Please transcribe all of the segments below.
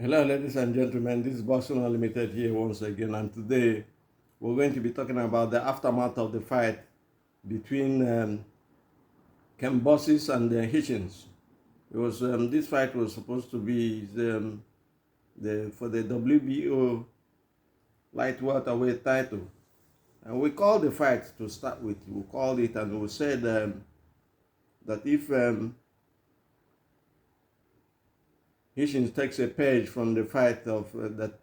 Hello, ladies and gentlemen. This is Boxing Unlimited here once again, and today we're going to be talking about the aftermath of the fight between Kambosos and Hitchins. It was this fight was supposed to be for the WBO light welterweight title, and we called the fight to start with. We called it, and we said that if Hitchins takes a page from the fight of that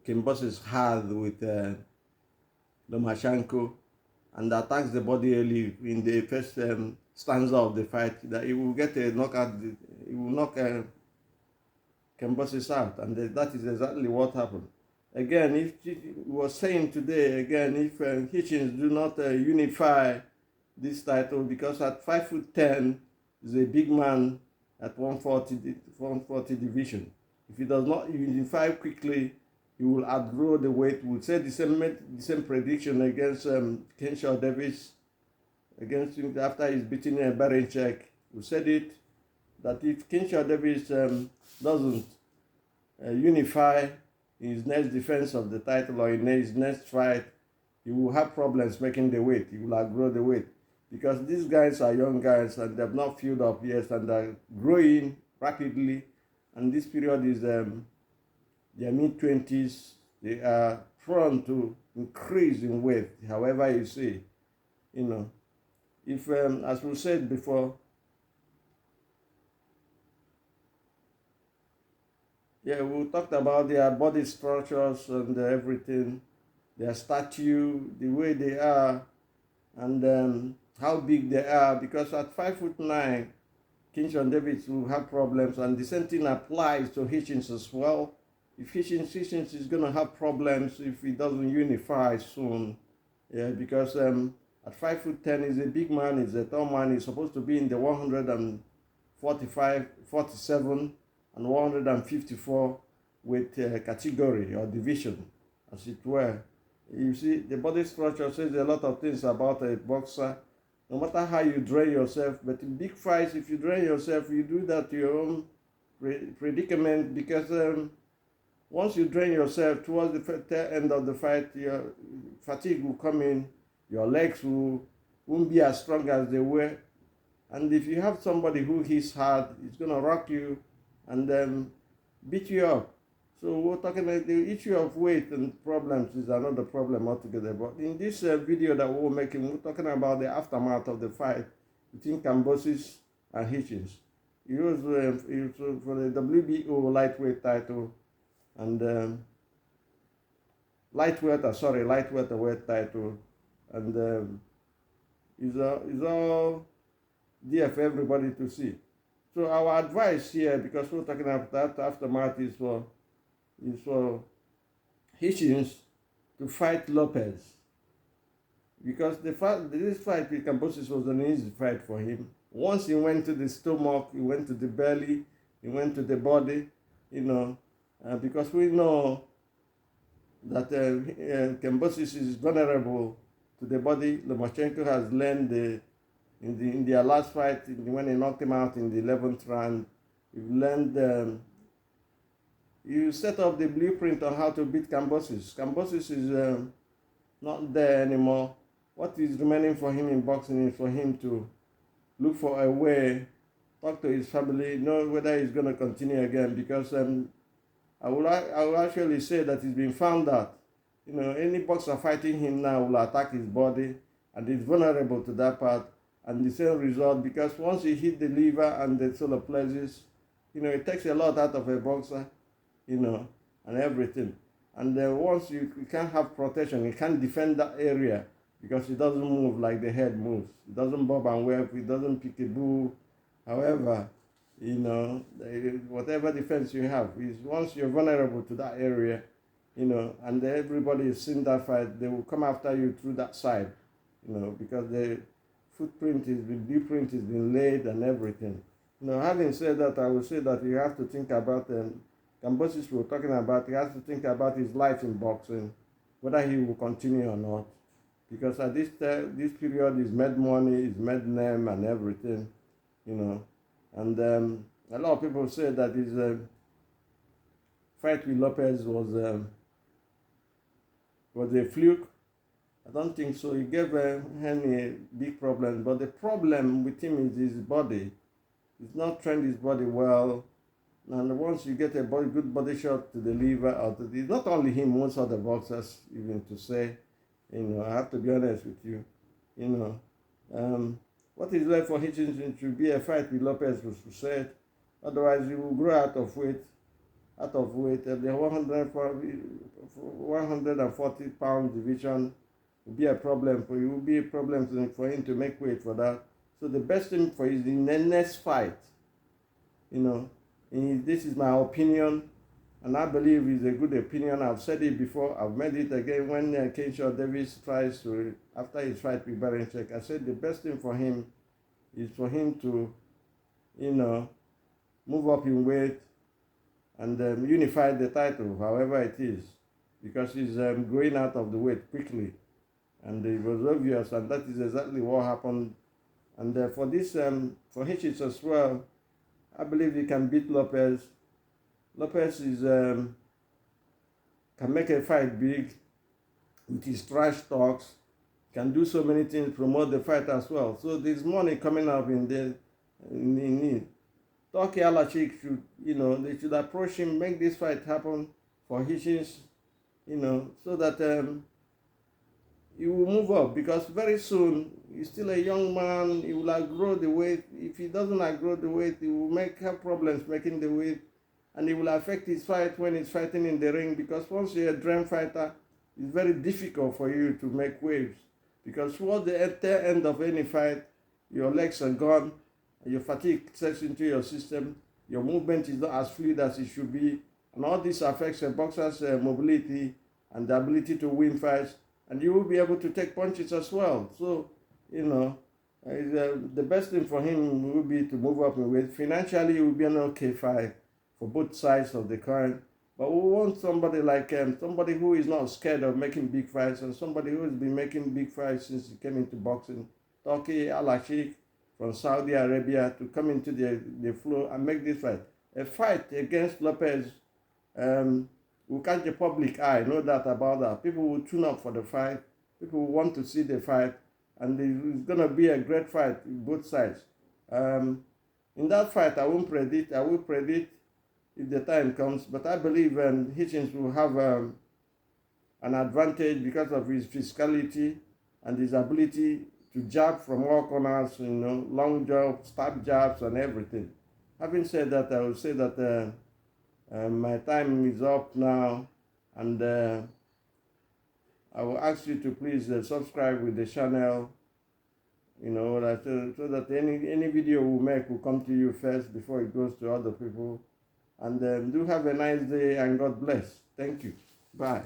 Kambosos had with lomachenko and attacks the body early in the first stanza of the fight, that he will get a knockout, he will knock Kambosos out, and that is exactly what happened. Again, if we were saying today, again, if Hitchins do not unify this title, because at 5'10" is a big man at 140 division. If he does not unify quickly, he will outgrow the weight. We'll say the same prediction against Kenshaw Davis, against him after he's beating Barenchek. We said it, that if Kenshaw Davis doesn't unify in his next defense of the title or in his next fight, he will have problems making the weight. He will outgrow the weight, because these guys are young guys and they have not filled up yet and are growing rapidly. And this period is their mid-20s. They are prone to increase in weight, however you see. If, as we said before, we talked about their body structures and everything, their stature, the way they are, and how big they are, because at 5'9", Kenshaw Davis will have problems, and the same thing applies to Hitchins as well. If Hitchins is going to have problems if he doesn't unify soon, because at 5'10", he's a big man, he's a tall man, he's supposed to be in the 145, 47, and 154 weight category or division, as it were. You see, the body structure says a lot of things about a boxer. No matter how you drain yourself, but in big fights, if you drain yourself, you do that to your own predicament, because once you drain yourself towards the end of the fight, your fatigue will come in, your legs won't be as strong as they were. And if you have somebody who hits hard, it's going to rock you and beat you up. So we're talking about the issue of weight and problems is another problem altogether. But in this video that we're making, we're talking about the aftermath of the fight between Kambosos and Hitchins. It was for the WBO lightweight title and lightweight title, and it's all there for everybody to see. So our advice here, because we're talking about that aftermath, is for Hitchins to fight Lopez, because this fight with Kambosos was an easy fight for him. Once he went to the stomach, he went to the belly, he went to the body, because we know that Kambosos is vulnerable to the body. Lomachenko has learned in their last fight, when he knocked him out in the 11th round, he learned. You set up the blueprint on how to beat Kambosos. Kambosos is not there anymore. What is remaining for him in boxing is for him to look for a way, talk to his family, know whether he's going to continue again, because I will actually say that it's been found out. Any boxer fighting him now will attack his body, and he's vulnerable to that part. And the same result, because once he hit the liver and the solar plexus, it takes a lot out of a boxer, and everything. And then once you can't have protection, you can't defend that area, because it doesn't move like the head moves. It doesn't bob and weave, it doesn't pick a boo. However, whatever defense you have, is once you're vulnerable to that area, and everybody has seen that fight, they will come after you through that side, because the blueprint has been laid and everything. Having said that, I will say that you have to think about Kambosos we're talking about. He has to think about his life in boxing, whether he will continue or not, because at this period he's made money, he's made name and everything, and a lot of people say that fight with Lopez was a fluke. I don't think so. He gave Henry a big problem, but the problem with him is his body. He's not trained his body well, and once you get a good body shot to the liver, or to the, not only him, most other boxers, even to say, I have to be honest with you, what is left for Hitchins should be a fight with Lopez, was said. Otherwise, he will grow out of weight. The 140 pound division will be a problem for you. It will be a problem for him to make weight for that. So the best thing for his in the next fight, this is my opinion, and I believe it's a good opinion. I've said it before. I've made it again when Keisha Davis tries to, after his fight with Barenchek, I said the best thing for him is for him to, move up in weight and unify the title, however it is, because he's going out of the weight quickly, and it was obvious, and that is exactly what happened. And for for Hitchins as well, I believe he can beat Lopez. Lopez can make a fight big with his trash talks, can do so many things, promote the fight as well. So there's money coming up in it. Turkey Alachik should, they should approach him, make this fight happen for Hitchins, so that he will move up, because very soon he's still a young man. He will outgrow the weight. If he doesn't outgrow the weight, he will have problems making the weight, and it will affect his fight when he's fighting in the ring, because once you're a dream fighter, it's very difficult for you to make waves, because towards the end of any fight, your legs are gone, your fatigue sets into your system, your movement is not as fluid as it should be, and all this affects a boxer's mobility and the ability to win fights, and you will be able to take punches as well. So, the best thing for him will be to move up in weight. Financially, it will be an okay fight for both sides of the coin, but we want somebody like somebody who is not scared of making big fights, and somebody who has been making big fights since he came into boxing. Turkey Alachik from Saudi Arabia, to come into the flow and make this fight. A fight against Lopez will catch the public eye, no doubt about that. People will tune up for the fight. People will want to see the fight, and it's going to be a great fight in both sides. In that fight, I won't predict. I will predict if the time comes, but I believe Hitchins will have an advantage because of his physicality and his ability to jab from all corners, long jabs, stab jabs, and everything. Having said that, I will say that my time is up now, and I will ask you to please subscribe with the channel, so that any video we make will come to you first before it goes to other people. And do have a nice day, and God bless. Thank you. Bye.